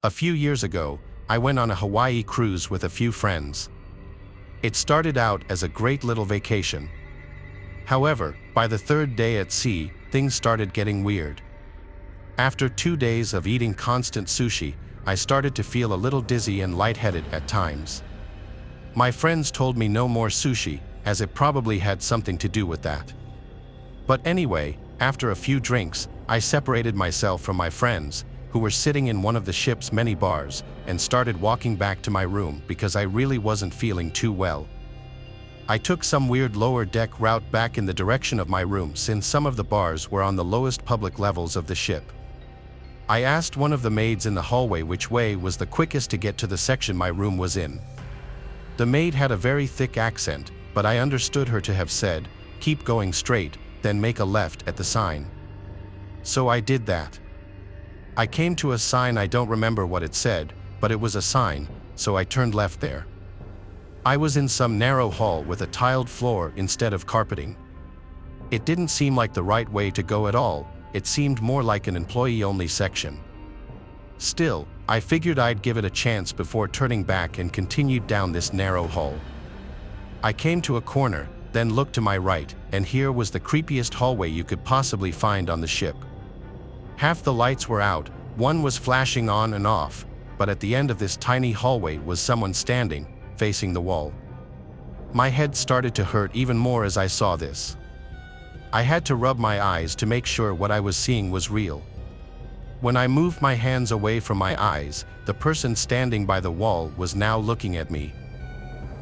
A few years ago, I went on a Hawaii cruise with a few friends. It started out as a great little vacation. However, by the third day at sea, things started getting weird. After 2 days of eating constant sushi, I started to feel a little dizzy and lightheaded at times. My friends told me no more sushi, as it probably had something to do with that. But anyway, after a few drinks, I separated myself from my friends, who were sitting in one of the ship's many bars, and started walking back to my room because I really wasn't feeling too well. I took some weird lower deck route back in the direction of my room since some of the bars were on the lowest public levels of the ship. I asked one of the maids in the hallway which way was the quickest to get to the section my room was in. The maid had a very thick accent, but I understood her to have said, "Keep going straight, then make a left at the sign." So I did that. I came to a sign. I don't remember what it said, but it was a sign, so I turned left there. I was in some narrow hall with a tiled floor instead of carpeting. It didn't seem like the right way to go at all. It seemed more like an employee-only section. Still, I figured I'd give it a chance before turning back and continued down this narrow hall. I came to a corner, then looked to my right, and here was the creepiest hallway you could possibly find on the ship. Half the lights were out, one was flashing on and off, but at the end of this tiny hallway was someone standing, facing the wall. My head started to hurt even more as I saw this. I had to rub my eyes to make sure what I was seeing was real. When I moved my hands away from my eyes, the person standing by the wall was now looking at me.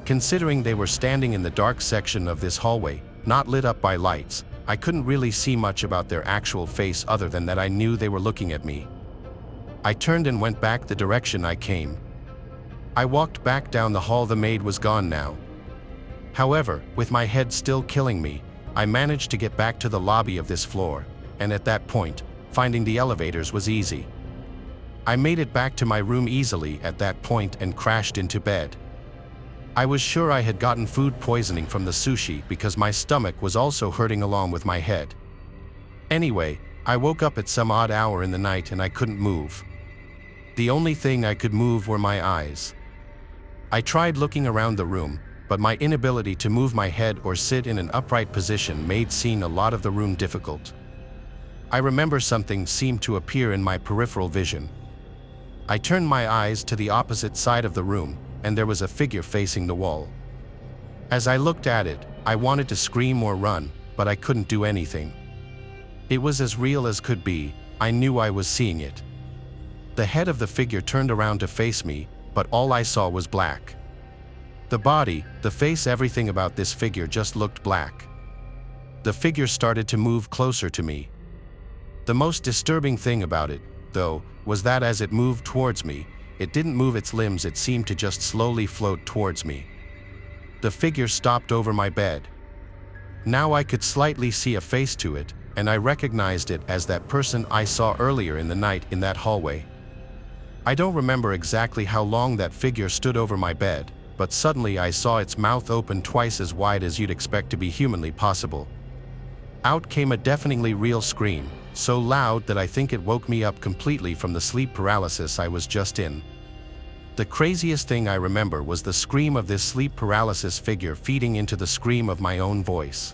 Considering they were standing in the dark section of this hallway, not lit up by lights, I couldn't really see much about their actual face other than that I knew they were looking at me. I turned and went back the direction I came. I walked back down the hall. The maid was gone now. However, with my head still killing me, I managed to get back to the lobby of this floor, and at that point, finding the elevators was easy. I made it back to my room easily at that point and crashed into bed. I was sure I had gotten food poisoning from the sushi because my stomach was also hurting along with my head. Anyway, I woke up at some odd hour in the night and I couldn't move. The only thing I could move were my eyes. I tried looking around the room, but my inability to move my head or sit in an upright position made seeing a lot of the room difficult. I remember something seemed to appear in my peripheral vision. I turned my eyes to the opposite side of the room, and there was a figure facing the wall. As I looked at it, I wanted to scream or run, but I couldn't do anything. It was as real as could be. I knew I was seeing it. The head of the figure turned around to face me, but all I saw was black. The body, the face, everything about this figure just looked black. The figure started to move closer to me. The most disturbing thing about it, though, was that as it moved towards me, it didn't move its limbs. It seemed to just slowly float towards me. The figure stopped over my bed. Now I could slightly see a face to it, and I recognized it as that person I saw earlier in the night in that hallway. I don't remember exactly how long that figure stood over my bed, but suddenly I saw its mouth open twice as wide as you'd expect to be humanly possible. Out came a deafeningly real scream, so loud that I think it woke me up completely from the sleep paralysis I was just in. The craziest thing I remember was the scream of this sleep paralysis figure feeding into the scream of my own voice.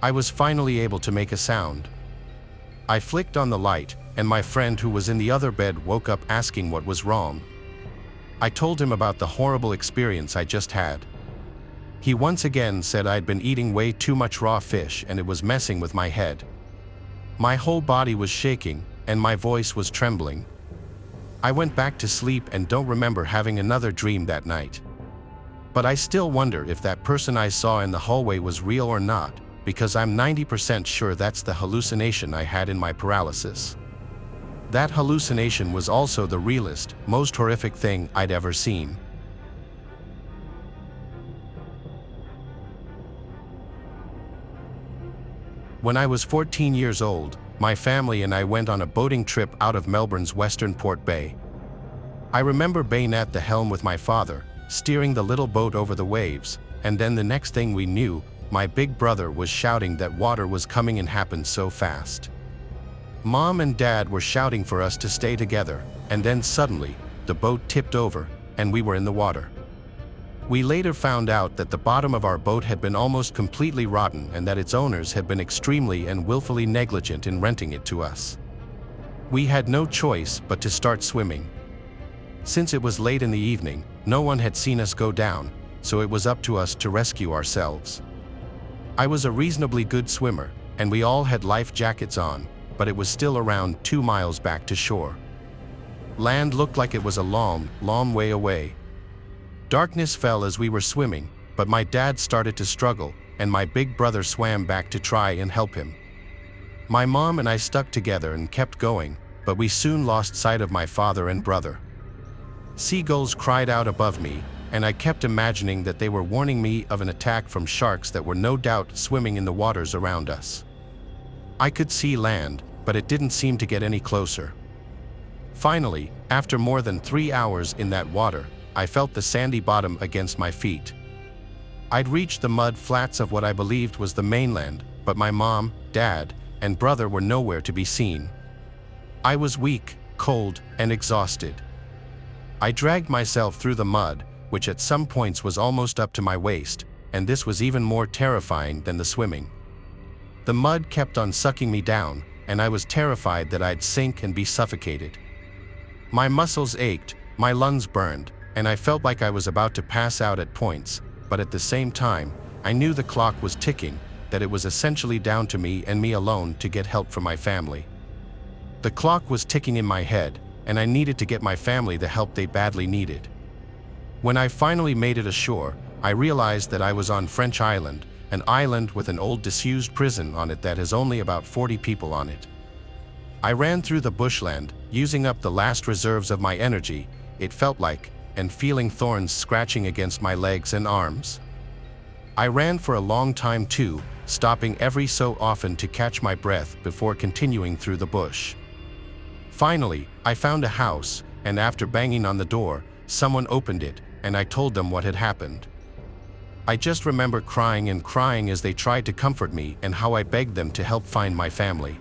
I was finally able to make a sound. I flicked on the light, and my friend who was in the other bed woke up asking what was wrong. I told him about the horrible experience I just had. He once again said I'd been eating way too much raw fish and it was messing with my head. My whole body was shaking, and my voice was trembling. I went back to sleep and don't remember having another dream that night. But I still wonder if that person I saw in the hallway was real or not, because I'm 90% sure that's the hallucination I had in my paralysis. That hallucination was also the realest, most horrific thing I'd ever seen. When I was 14 years old, my family and I went on a boating trip out of Melbourne's western Port Bay. I remember being at the helm with my father, steering the little boat over the waves, and then the next thing we knew, my big brother was shouting that water was coming and happened so fast. Mom and Dad were shouting for us to stay together, and then suddenly, the boat tipped over, and we were in the water. We later found out that the bottom of our boat had been almost completely rotten and that its owners had been extremely and willfully negligent in renting it to us. We had no choice but to start swimming. Since it was late in the evening, no one had seen us go down, so it was up to us to rescue ourselves. I was a reasonably good swimmer, and we all had life jackets on, but it was still around 2 miles back to shore. Land looked like it was a long, long way away. Darkness fell as we were swimming, but my dad started to struggle, and my big brother swam back to try and help him. My mom and I stuck together and kept going, but we soon lost sight of my father and brother. Seagulls cried out above me, and I kept imagining that they were warning me of an attack from sharks that were no doubt swimming in the waters around us. I could see land, but it didn't seem to get any closer. Finally, after more than 3 hours in that water, I felt the sandy bottom against my feet. I'd reached the mud flats of what I believed was the mainland, but my mom, dad, and brother were nowhere to be seen. I was weak, cold, and exhausted. I dragged myself through the mud, which at some points was almost up to my waist, and this was even more terrifying than the swimming. The mud kept on sucking me down, and I was terrified that I'd sink and be suffocated. My muscles ached, my lungs burned, and I felt like I was about to pass out at points, but at the same time, I knew the clock was ticking, that it was essentially down to me and me alone to get help from my family. The clock was ticking in my head, and I needed to get my family the help they badly needed. When I finally made it ashore, I realized that I was on French Island, an island with an old disused prison on it that has only about 40 people on it. I ran through the bushland, using up the last reserves of my energy, it felt like, and feeling thorns scratching against my legs and arms. I ran for a long time too, stopping every so often to catch my breath before continuing through the bush. Finally, I found a house, and after banging on the door, someone opened it, and I told them what had happened. I just remember crying and crying as they tried to comfort me and how I begged them to help find my family.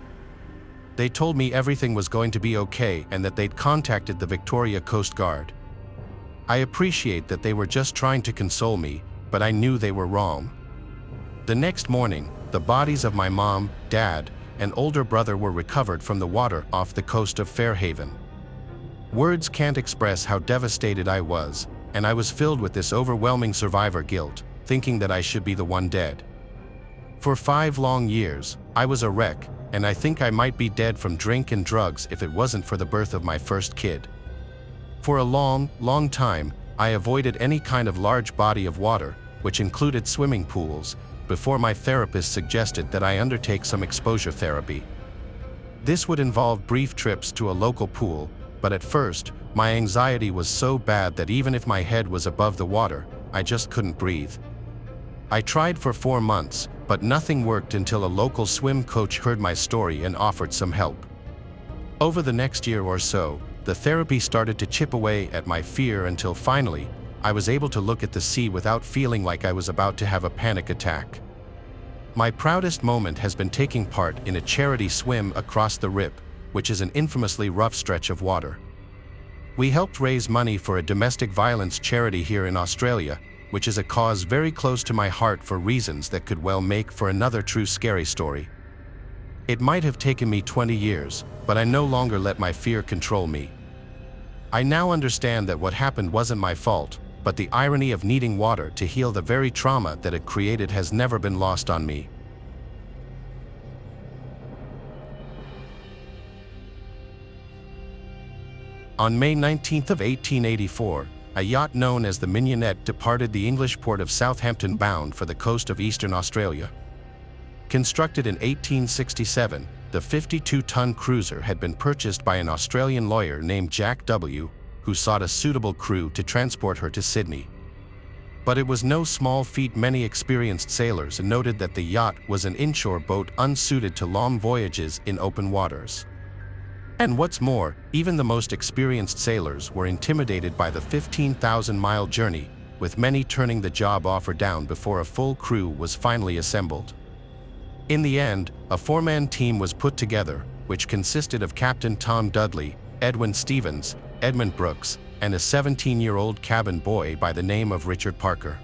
They told me everything was going to be okay and that they'd contacted the Victoria Coast Guard. I appreciate that they were just trying to console me, but I knew they were wrong. The next morning, the bodies of my mom, dad, and older brother were recovered from the water off the coast of Fairhaven. Words can't express how devastated I was, and I was filled with this overwhelming survivor guilt, thinking that I should be the one dead. For 5 long years, I was a wreck, and I think I might be dead from drink and drugs if it wasn't for the birth of my first kid. For a long, long time, I avoided any kind of large body of water, which included swimming pools, before my therapist suggested that I undertake some exposure therapy. This would involve brief trips to a local pool, but at first, my anxiety was so bad that even if my head was above the water, I just couldn't breathe. I tried for 4 months, but nothing worked until a local swim coach heard my story and offered some help. Over the next year or so, the therapy started to chip away at my fear until finally, I was able to look at the sea without feeling like I was about to have a panic attack. My proudest moment has been taking part in a charity swim across the Rip, which is an infamously rough stretch of water. We helped raise money for a domestic violence charity here in Australia, which is a cause very close to my heart for reasons that could well make for another true scary story. It might have taken me 20 years, but I no longer let my fear control me. I now understand that what happened wasn't my fault, but the irony of needing water to heal the very trauma that it created has never been lost on me. On May 19 of 1884, a yacht known as the Mignonette departed the English port of Southampton bound for the coast of eastern Australia. Constructed in 1867, the 52-ton cruiser had been purchased by an Australian lawyer named Jack W., who sought a suitable crew to transport her to Sydney. But it was no small feat. Many experienced sailors noted that the yacht was an inshore boat unsuited to long voyages in open waters. And what's more, even the most experienced sailors were intimidated by the 15,000-mile journey, with many turning the job offer down before a full crew was finally assembled. In the end, a 4-man team was put together, which consisted of Captain Tom Dudley, Edwin Stevens, Edmund Brooks, and a 17-year-old cabin boy by the name of Richard Parker.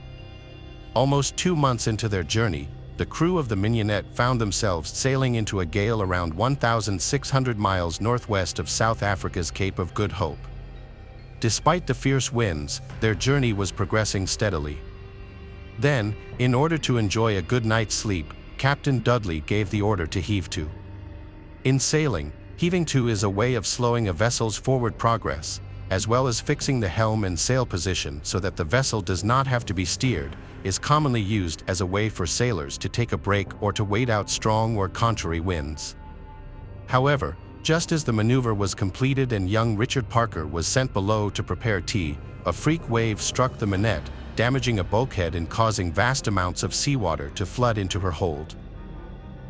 Almost 2 months into their journey, the crew of the Mignonette found themselves sailing into a gale around 1,600 miles northwest of South Africa's Cape of Good Hope. Despite the fierce winds, their journey was progressing steadily. Then, in order to enjoy a good night's sleep, Captain Dudley gave the order to heave to. In sailing, heaving to is a way of slowing a vessel's forward progress, as well as fixing the helm and sail position so that the vessel does not have to be steered, is commonly used as a way for sailors to take a break or to wait out strong or contrary winds. However, just as the maneuver was completed and young Richard Parker was sent below to prepare tea, a freak wave struck the Minette, damaging a bulkhead and causing vast amounts of seawater to flood into her hold.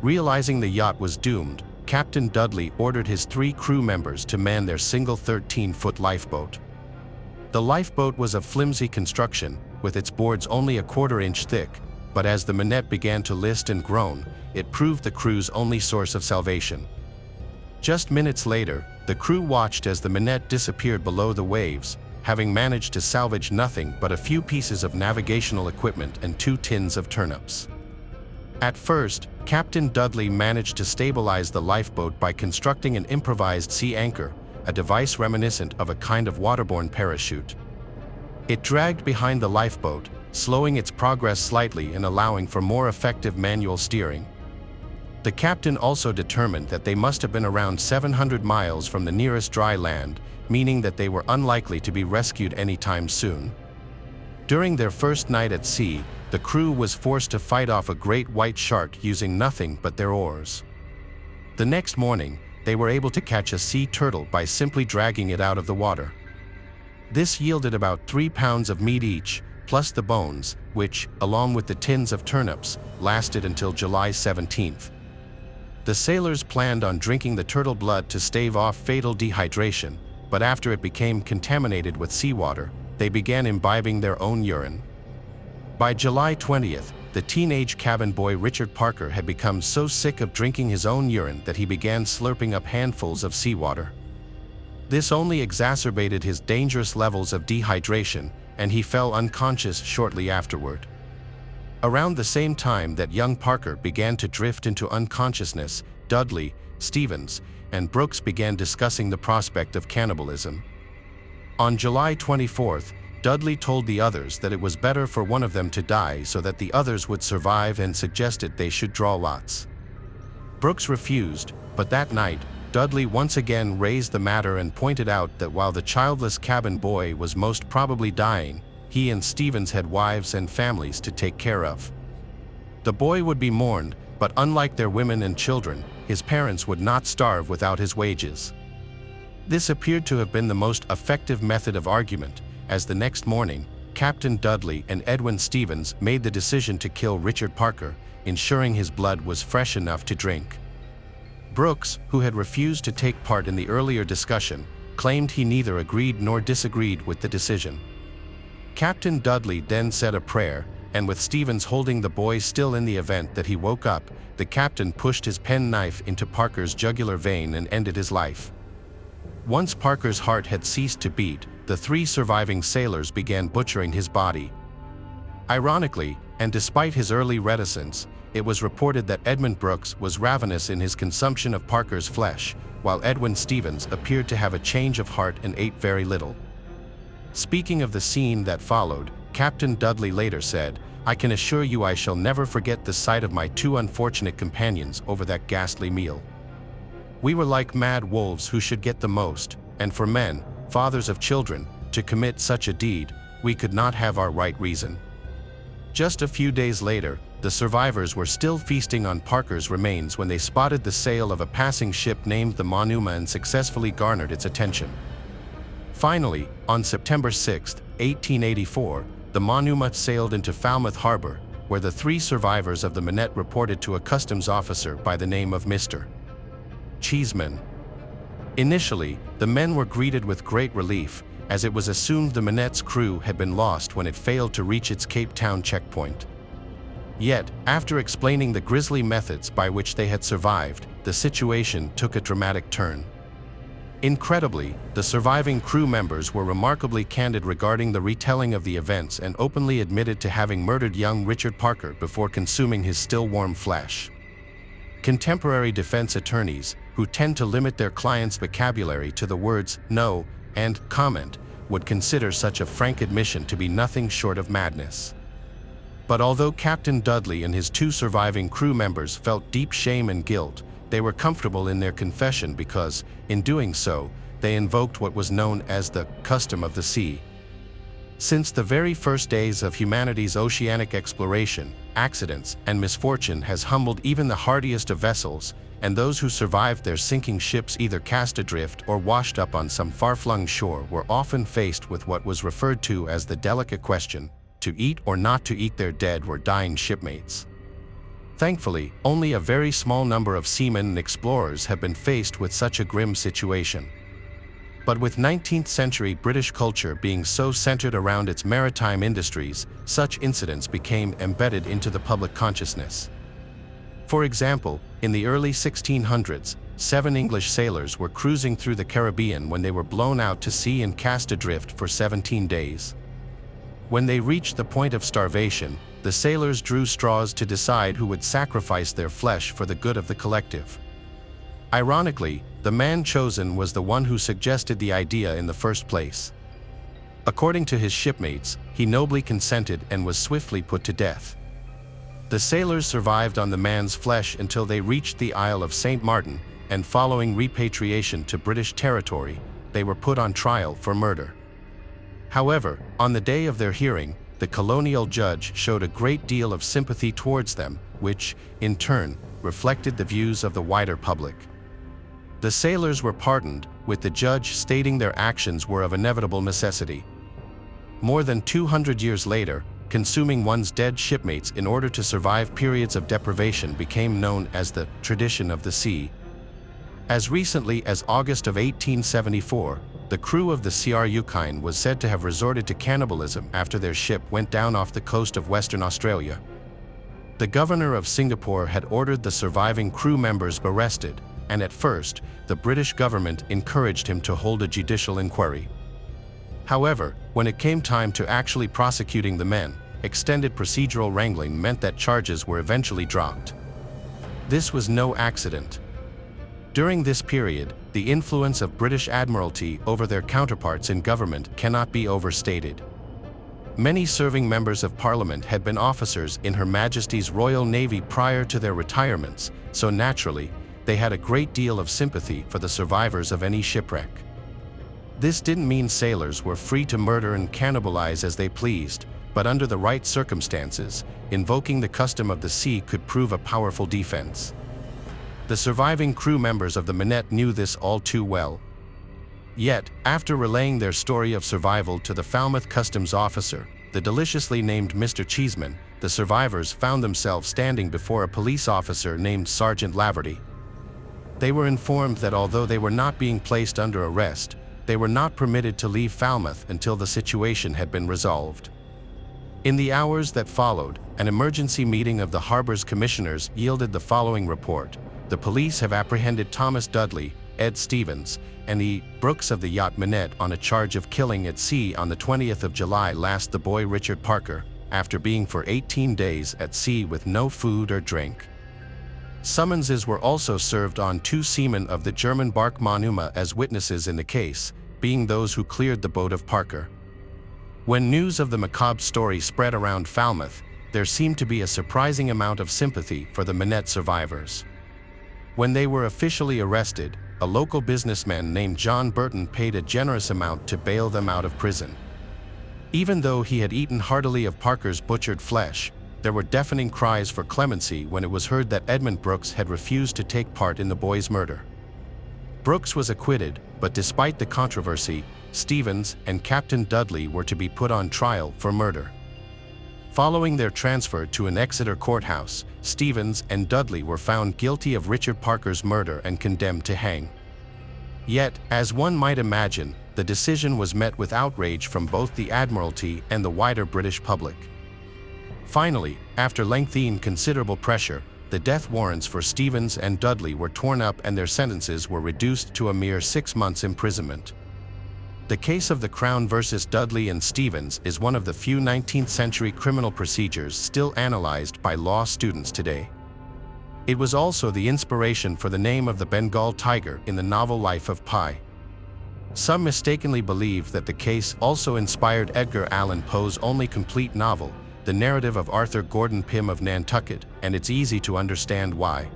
Realizing the yacht was doomed, Captain Dudley ordered his 3 crew members to man their single 13-foot lifeboat. The lifeboat was of flimsy construction, with its boards only a quarter-inch thick, but as the Minette began to list and groan, it proved the crew's only source of salvation. Just minutes later, the crew watched as the Minette disappeared below the waves, having managed to salvage nothing but a few pieces of navigational equipment and 2 tins of turnips. At first, Captain Dudley managed to stabilize the lifeboat by constructing an improvised sea anchor, a device reminiscent of a kind of waterborne parachute. It dragged behind the lifeboat, slowing its progress slightly and allowing for more effective manual steering. The captain also determined that they must have been around 700 miles from the nearest dry land, meaning that they were unlikely to be rescued anytime soon. During their first night at sea, the crew was forced to fight off a great white shark using nothing but their oars. The next morning, they were able to catch a sea turtle by simply dragging it out of the water. This yielded about 3 pounds of meat each, plus the bones, which, along with the tins of turnips, lasted until July 17th. The sailors planned on drinking the turtle blood to stave off fatal dehydration, but after it became contaminated with seawater, they began imbibing their own urine. By July 20th, the teenage cabin boy Richard Parker had become so sick of drinking his own urine that he began slurping up handfuls of seawater. This only exacerbated his dangerous levels of dehydration, and he fell unconscious shortly afterward. Around the same time that young Parker began to drift into unconsciousness, Dudley, Stevens, and Brooks began discussing the prospect of cannibalism. On July 24th, Dudley told the others that it was better for one of them to die so that the others would survive and suggested they should draw lots. Brooks refused, but that night, Dudley once again raised the matter and pointed out that while the childless cabin boy was most probably dying, he and Stevens had wives and families to take care of. The boy would be mourned, but unlike their women and children, his parents would not starve without his wages. This appeared to have been the most effective method of argument, as the next morning, Captain Dudley and Edwin Stevens made the decision to kill Richard Parker, ensuring his blood was fresh enough to drink. Brooks, who had refused to take part in the earlier discussion, claimed he neither agreed nor disagreed with the decision. Captain Dudley then said a prayer, and with Stevens holding the boy still in the event that he woke up, the captain pushed his penknife into Parker's jugular vein and ended his life. Once Parker's heart had ceased to beat, the 3 surviving sailors began butchering his body. Ironically, and despite his early reticence, it was reported that Edmund Brooks was ravenous in his consumption of Parker's flesh, while Edwin Stevens appeared to have a change of heart and ate very little. Speaking of the scene that followed, Captain Dudley later said, "I can assure you I shall never forget the sight of my 2 unfortunate companions over that ghastly meal. We were like mad wolves who should get the most, and for men, fathers of children, to commit such a deed, we could not have our right reason." Just a few days later, the survivors were still feasting on Parker's remains when they spotted the sail of a passing ship named the Monuma and successfully garnered its attention. Finally, on September 6, 1884, the Monuma sailed into Falmouth Harbor, where the 3 survivors of the Minette reported to a customs officer by the name of Mr. Cheeseman. Initially, the men were greeted with great relief, as it was assumed the Minette's crew had been lost when it failed to reach its Cape Town checkpoint. Yet, after explaining the grisly methods by which they had survived, the situation took a dramatic turn. Incredibly, the surviving crew members were remarkably candid regarding the retelling of the events and openly admitted to having murdered young Richard Parker before consuming his still warm flesh. Contemporary defense attorneys, who tend to limit their clients' vocabulary to the words "no" and "comment," would consider such a frank admission to be nothing short of madness. But although Captain Dudley and his two surviving crew members felt deep shame and guilt, they were comfortable in their confession because, in doing so, they invoked what was known as the custom of the sea. Since the very first days of humanity's oceanic exploration, accidents and misfortune has humbled even the hardiest of vessels, and those who survived their sinking ships either cast adrift or washed up on some far-flung shore were often faced with what was referred to as the delicate question, to eat or not to eat their dead or dying shipmates. Thankfully, only a very small number of seamen and explorers have been faced with such a grim situation. But with 19th century British culture being so centered around its maritime industries, such incidents became embedded into the public consciousness. For example, in the early 1600s, 7 English sailors were cruising through the Caribbean when they were blown out to sea and cast adrift for 17 days. When they reached the point of starvation, the sailors drew straws to decide who would sacrifice their flesh for the good of the collective. Ironically, the man chosen was the one who suggested the idea in the first place. According to his shipmates, he nobly consented and was swiftly put to death. The sailors survived on the man's flesh until they reached the Isle of St. Martin, and following repatriation to British territory, they were put on trial for murder. However, on the day of their hearing, the colonial judge showed a great deal of sympathy towards them, which, in turn, reflected the views of the wider public. The sailors were pardoned, with the judge stating their actions were of inevitable necessity. More than 200 years later, consuming one's dead shipmates in order to survive periods of deprivation became known as the tradition of the sea. As recently as August of 1874, the crew of the CR Yukon was said to have resorted to cannibalism after their ship went down off the coast of Western Australia. The governor of Singapore had ordered the surviving crew members arrested, and at first, the British government encouraged him to hold a judicial inquiry. However, when it came time to actually prosecuting the men, extended procedural wrangling meant that charges were eventually dropped. This was no accident. During this period, the influence of British Admiralty over their counterparts in government cannot be overstated. Many serving members of Parliament had been officers in Her Majesty's Royal Navy prior to their retirements, so naturally, they had a great deal of sympathy for the survivors of any shipwreck. This didn't mean sailors were free to murder and cannibalize as they pleased, but under the right circumstances, invoking the custom of the sea could prove a powerful defense. The surviving crew members of the Minette knew this all too well. Yet, after relaying their story of survival to the Falmouth customs officer, the deliciously named Mr. Cheeseman, the survivors found themselves standing before a police officer named Sergeant Laverty. They were informed that although they were not being placed under arrest, they were not permitted to leave Falmouth until the situation had been resolved. In the hours that followed, an emergency meeting of the harbor's commissioners yielded the following report. The police have apprehended Thomas Dudley, Ed Stevens, and E. Brooks of the yacht Minette on a charge of killing at sea on the 20th of July last the boy Richard Parker, after being for 18 days at sea with no food or drink. Summonses were also served on 2 seamen of the German bark Monuma as witnesses in the case, being those who cleared the boat of Parker. When news of the macabre story spread around Falmouth, there seemed to be a surprising amount of sympathy for the Minette survivors. When they were officially arrested, a local businessman named John Burton paid a generous amount to bail them out of prison. Even though he had eaten heartily of Parker's butchered flesh, there were deafening cries for clemency when it was heard that Edmund Brooks had refused to take part in the boy's murder. Brooks was acquitted, but despite the controversy, Stevens and Captain Dudley were to be put on trial for murder. Following their transfer to an Exeter courthouse, Stevens and Dudley were found guilty of Richard Parker's murder and condemned to hang. Yet, as one might imagine, the decision was met with outrage from both the Admiralty and the wider British public. Finally, after lengthy and considerable pressure, the death warrants for Stevens and Dudley were torn up and their sentences were reduced to a mere 6 months imprisonment. The case of the Crown versus Dudley and Stevens is one of the few 19th-century criminal procedures still analyzed by law students today. It was also the inspiration for the name of the Bengal tiger in the novel Life of Pi. Some mistakenly believe that the case also inspired Edgar Allan Poe's only complete novel, The Narrative of Arthur Gordon Pym of Nantucket, and it's easy to understand why.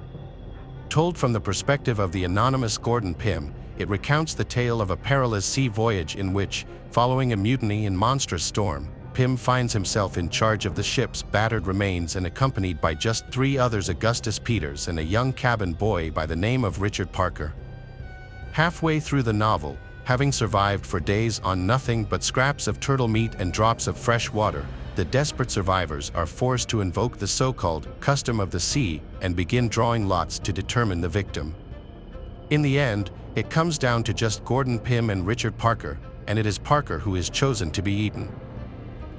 Told from the perspective of the anonymous Gordon Pym, it recounts the tale of a perilous sea voyage in which, following a mutiny and monstrous storm, Pym finds himself in charge of the ship's battered remains and accompanied by just 3 others: Augustus Peters and a young cabin boy by the name of Richard Parker. Halfway through the novel, having survived for days on nothing but scraps of turtle meat and drops of fresh water, the desperate survivors are forced to invoke the so-called custom of the sea and begin drawing lots to determine the victim. In the end, it comes down to just Gordon Pym and Richard Parker, and it is Parker who is chosen to be eaten.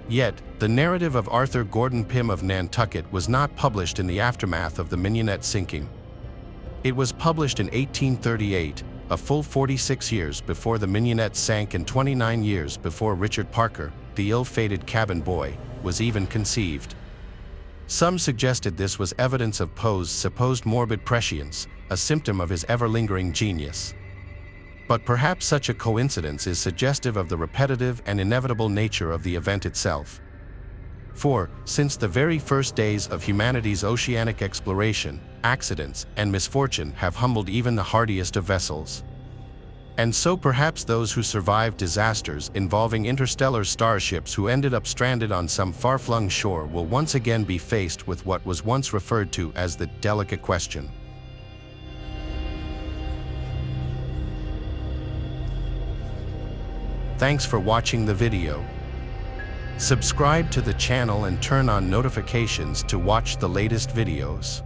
Yet, the narrative of Arthur Gordon Pym of Nantucket was not published in the aftermath of the Mignonette sinking. It was published in 1838, a full 46 years before the Mignonette sank and 29 years before Richard Parker, the ill-fated cabin boy, was even conceived. Some suggested this was evidence of Poe's supposed morbid prescience, a symptom of his ever-lingering genius. But perhaps such a coincidence is suggestive of the repetitive and inevitable nature of the event itself. For, since the very first days of humanity's oceanic exploration, accidents and misfortune have humbled even the hardiest of vessels. And so perhaps those who survived disasters involving interstellar starships who ended up stranded on some far-flung shore will once again be faced with what was once referred to as the delicate question. Thanks for watching the video. Subscribe to the channel and turn on notifications to watch the latest videos.